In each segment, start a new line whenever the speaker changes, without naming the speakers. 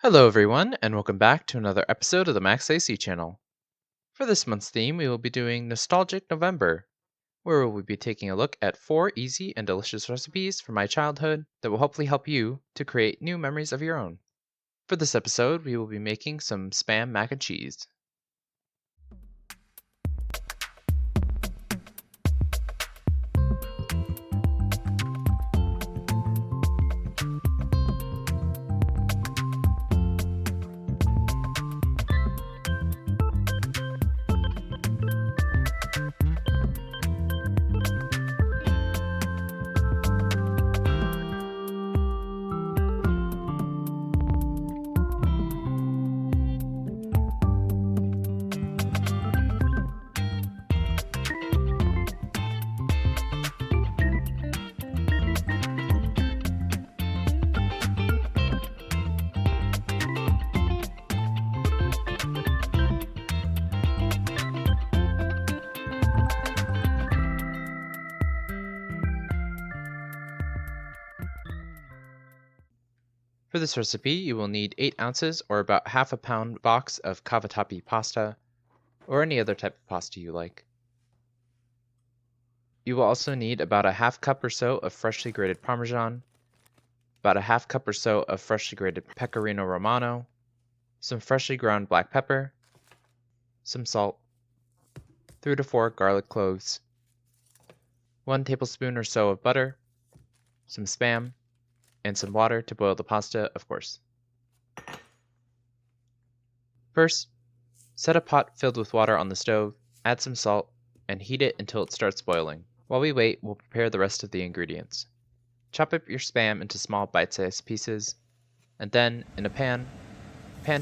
Hello, everyone, and welcome back to another episode of the Max AC channel. For this month's theme, we will be doing Nostalgic November, where we will be taking a look at 4 easy and delicious recipes from my childhood that will hopefully help you to create new memories of your own. For this episode, we will be making some Spam mac and cheese. For this recipe, you will need 8 ounces or about half a pound box of cavatappi pasta, or any other type of pasta you like. You will also need about a half cup or so of freshly grated parmesan, about a half cup or so of freshly grated pecorino Romano, some freshly ground black pepper, some salt, 3 to 4 garlic cloves, 1 tablespoon or so of butter, some s.p.a.m, and some water to boil the pasta, of course. First, set a pot filled with water on the stove, add some salt, and heat it until it starts boiling. While we wait, we'll prepare the rest of the ingredients. Chop up your s.p.a.m into small bite-sized pieces, and then, in a pan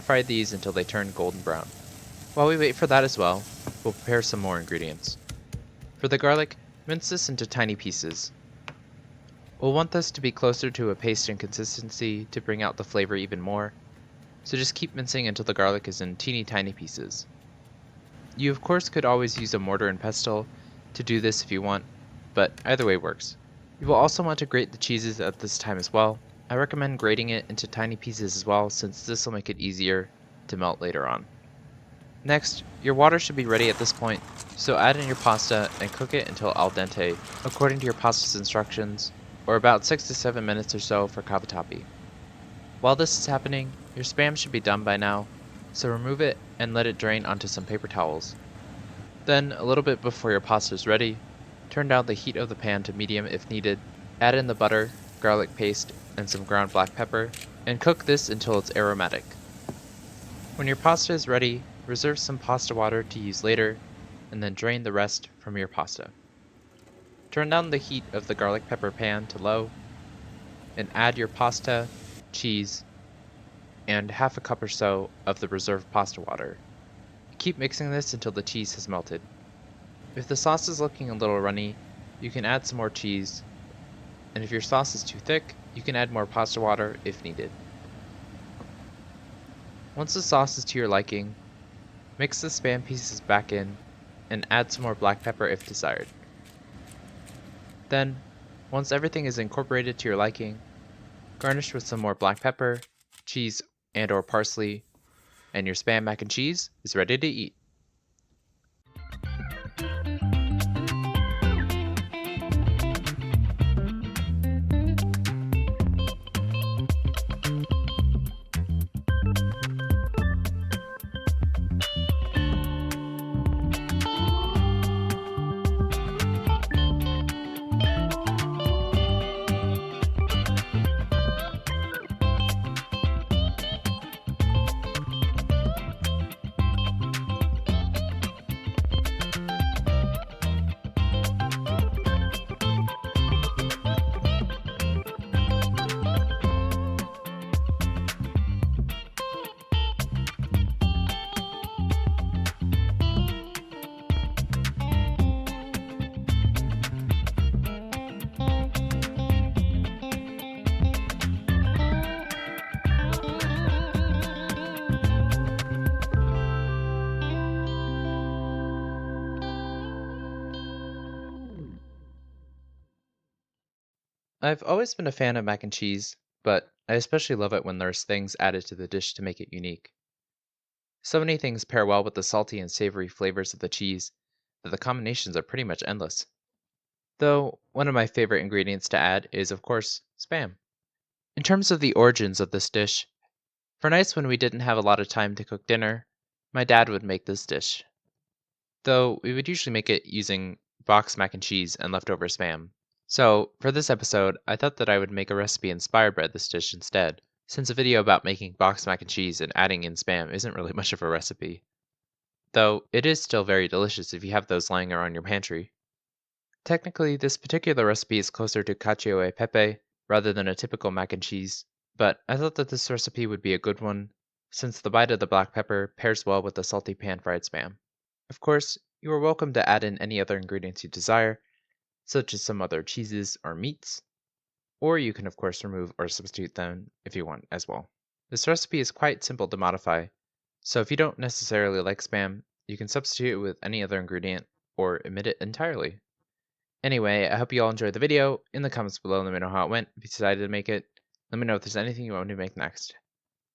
fry these until they turn golden brown. While we wait for that as well, we'll prepare some more ingredients. For the garlic, mince this into tiny pieces. We'll want this to be closer to a paste in consistency to bring out the flavor even more, so just keep mincing until the garlic is in teeny tiny pieces. You of course could always use a mortar and pestle to do this if you want, but either way works. You will also want to grate the cheeses at this time as well. I recommend grating it into tiny pieces as well, since this will make it easier to melt later on. Next, your water should be ready at this point, so add in your pasta and cook it until al dente, according to your pasta's instructions, or about 6 to 7 minutes or so for cavatappi. While this is happening, your s.p.a.m should be done by now, so remove it and let it drain onto some paper towels. Then, a little bit before your pasta is ready, turn down the heat of the pan to medium if needed, add in the butter, garlic paste, and some ground black pepper, and cook this until it's aromatic. When your pasta is ready, reserve some pasta water to use later, and then drain the rest from your pasta. Turn down the heat of the garlic pepper pan to low, and add your pasta, cheese, and half a cup or so of the reserved pasta water. Keep mixing this until the cheese has melted. If the sauce is looking a little runny, you can add some more cheese, and if your sauce is too thick, you can add more pasta water if needed. Once the sauce is to your liking, mix the s.p.a.m pieces back in, and add some more black pepper if desired. Then, once everything is incorporated to your liking, garnish with some more black pepper, cheese, and/or parsley, and your s.p.a.m mac and cheese is ready to eat. I've always been a fan of mac and cheese, but I especially love it when there's things added to the dish to make it unique. So many things pair well with the salty and savory flavors of the cheese that the combinations are pretty much endless. Though, one of my favorite ingredients to add is, of course, spam. In terms of the origins of this dish, for nights when we didn't have a lot of time to cook dinner, my dad would make this dish. Though we would usually make it using boxed mac and cheese and leftover spam. So, for this episode, I thought that I would make a recipe inspired by this dish instead, since a video about making boxed mac and cheese and adding in spam isn't really much of a recipe. Though, it is still very delicious if you have those lying around your pantry. Technically, this particular recipe is closer to cacio e pepe rather than a typical mac and cheese, but I thought that this recipe would be a good one since the bite of the black pepper pairs well with the salty pan-fried spam. Of course, you are welcome to add in any other ingredients you desire, such as some other cheeses or meats, or you can of course remove or substitute them if you want as well. This recipe is quite simple to modify, so if you don't necessarily like spam, you can substitute it with any other ingredient or omit it entirely. Anyway, I hope you all enjoyed the video. In the comments below, let me know how it went. If you decided to make it, let me know if there's anything you want me to make next.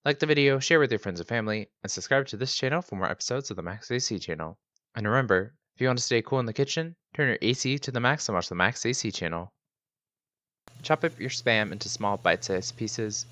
Like the video, share with your friends and family, and subscribe to this channel for more episodes of the Max AC channel. And remember, if you want to stay cool in the kitchen, turn your AC to the max and watch the Max AC channel. Chop up your spam into small bite-sized pieces.